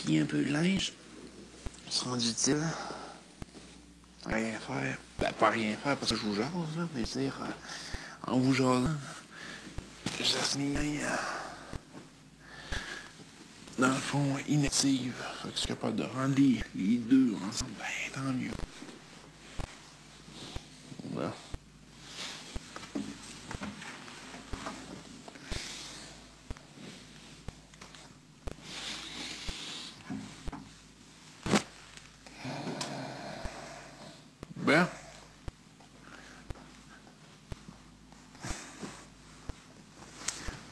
plier un peu de linge. C'est rendu utile. Rien faire. Ben, pas rien faire parce que je vous jase, là, mais dire, en vous jasant, Jasmine, dans le fond, inactive. Fait que je suis capable de rendre les deux ensemble. Ben, tant mieux. Voilà.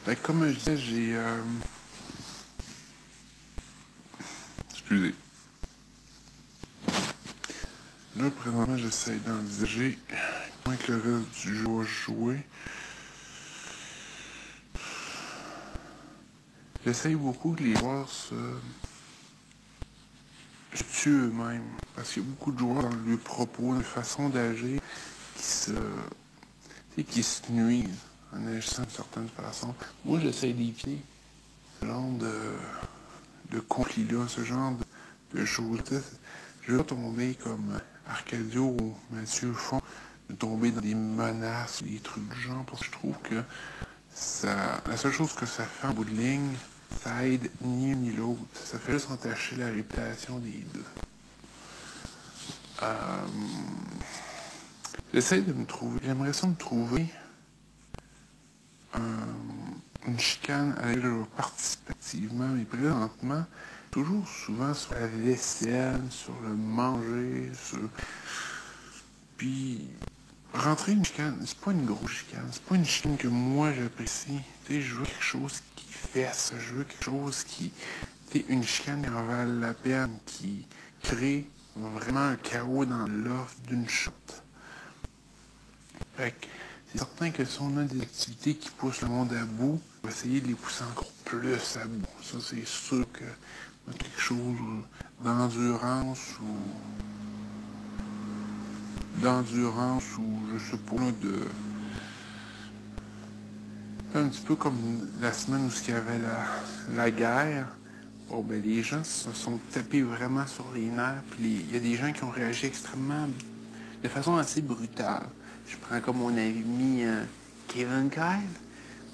Ben, comme je disais, excusez. Là, présentement, j'essaie d'envisager comment que le reste du jeu va jouer. J'essaye beaucoup que les joueurs se tuent eux-mêmes. Parce qu'il y a beaucoup de joueurs dans le propos, dans la façon d'agir, qui se nuisent en agissant d'une certaine façon. Moi, j'essaie d'éviter ce genre de conflit-là, ce genre de choses-là. Je veux pas tomber comme Arcadio ou Mathieu font, de tomber dans des menaces, des trucs du genre, parce que je trouve que la seule chose que ça fait en bout de ligne, ça aide ni l'un ni l'autre. Ça fait juste entacher la réputation des deux. J'essaie de me trouver, j'aimerais ça me trouver une chicane à laquelle je vais participer activement, mais présentement, toujours souvent sur la vaisselle, sur le manger, Puis, rentrer une chicane, c'est pas une grosse chicane, c'est pas une chicane que moi j'apprécie. Tu sais, je veux quelque chose qui fesse, je veux quelque chose qui... Tu sais, une chicane qui en vale la peine, qui crée vraiment un chaos dans l'offre d'une shot. Fait que c'est certain que si on a des activités qui poussent le monde à bout, on va essayer de les pousser encore plus à bout. Ça, c'est sûr que quelque chose d'endurance ou je sais pas, un petit peu comme la semaine où il y avait la guerre. Bon, ben, les gens se sont tapés vraiment sur les nerfs, puis il y a des gens qui ont réagi extrêmement, de façon assez brutale. Je prends comme mon ami Kevin Kyle,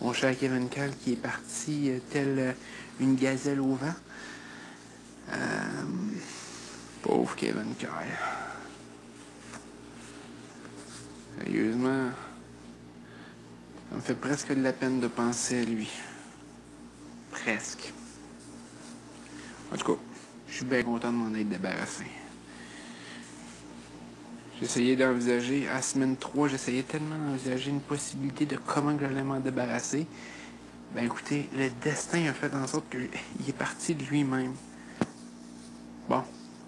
mon cher Kevin Kyle qui est parti tel une gazelle au vent. Pauvre Kevin Kyle. Sérieusement, ça me fait presque de la peine de penser à lui. Presque. En tout cas, je suis bien content de m'en être débarrassé. J'essayais d'envisager, à semaine 3, j'essayais tellement d'envisager une possibilité de comment que j'allais m'en débarrasser. Ben écoutez, le destin a fait en sorte qu'il est parti de lui-même. Bon,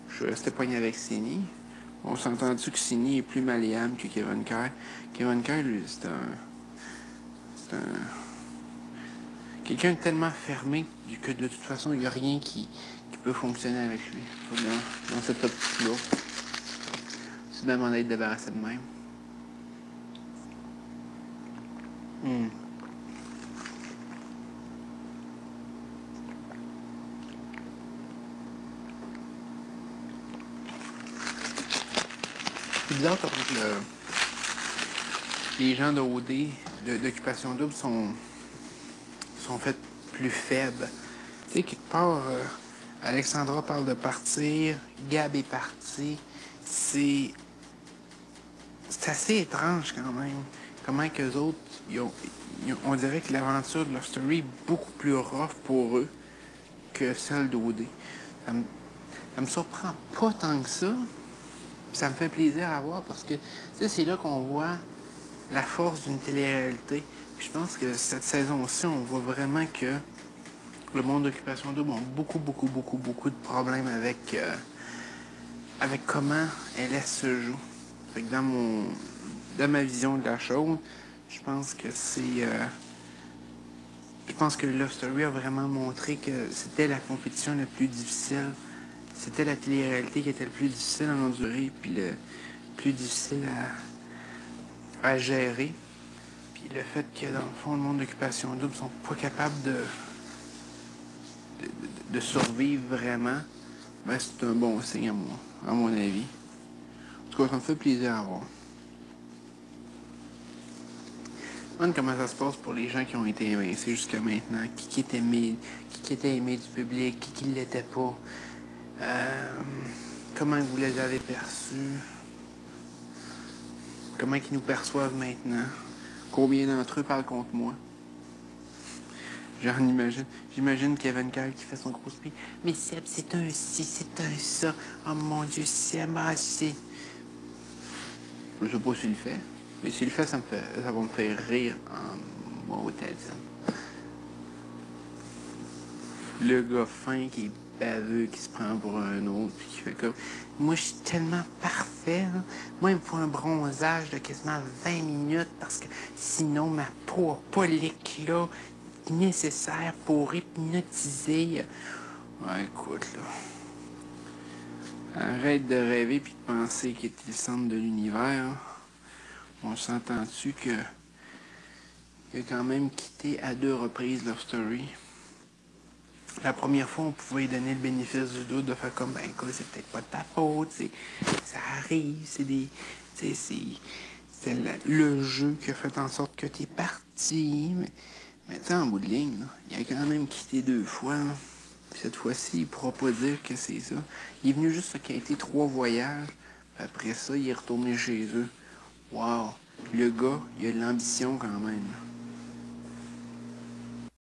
je suis resté poigné avec Sini. On s'est entendu que Sini est plus malléable que Kevin Kyle. Kevin Kyle, lui, c'est un quelqu'un de tellement fermé que de toute façon, il n'y a rien qui peut fonctionner avec lui. Dans cette optique-là. C'est bien m'en être débarrassé de même. C'est bizarre parce que les gens d'OD, d'occupation double, sont faits plus faibles. Tu sais, quelque part, Alexandra parle de partir, Gab est parti. C'est assez étrange quand même. Comment qu'eux autres, on dirait que l'aventure de leur story est beaucoup plus rough pour eux que celle d'OD. Ça me surprend pas tant que ça. Ça me fait plaisir à voir parce que c'est là qu'on voit la force d'une télé-réalité. Je pense que cette saison-ci, on voit vraiment que le monde d'Occupation Double a beaucoup de problèmes avec comment elle se joue. Fait que dans ma vision de la chose, je pense que je pense que Love Story a vraiment montré que c'était la compétition la plus difficile. C'était la télé-réalité qui était le plus difficile à endurer, puis le plus difficile à gérer. Puis le fait que, dans le fond, le monde d'Occupation Double sont pas capables de survivre vraiment, ben c'est un bon signe à mon avis. En tout cas, ça me fait plaisir à voir. Je me demande comment ça se passe pour les gens qui ont été évincés jusqu'à maintenant. Qui était aimé du public, qui ne l'était pas. Comment vous les avez perçus. Comment ils nous perçoivent maintenant. Combien d'entre eux parlent contre moi. J'imagine Kevin Carl qui fait son gros speech. Mais Seb, c'est un ci, c'est un ça. Oh mon Dieu, Seb, c'est... Je sais pas s'il le fait. Mais s'il le fait, ça va me faire rire en mot tête. Le gars fin qui est baveux, qui se prend pour un autre, puis qui fait comme... Moi, je suis tellement parfait, là. Moi, il me faut un bronzage de quasiment 20 minutes parce que sinon, ma peau n'a pas l'éclat nécessaire pour hypnotiser. Ouais, écoute, là. Arrête de rêver puis de penser qu'il était le centre de l'univers. On s'entend-tu qu'il a quand même quitté à 2 reprises Love Story? La première fois, on pouvait lui donner le bénéfice du doute de faire comme, ben écoute, c'est peut-être pas de ta faute, ça arrive, c'est le jeu qui a fait en sorte que t'es parti. Mais tu sais, en bout de ligne, là, il a quand même quitté 2 fois. Là. Puis cette fois-ci, il pourra pas dire que c'est ça. Il est venu juste qu'il a été 3 voyages. Puis après ça, il est retourné chez eux. Wow! Le gars, il a de l'ambition quand même.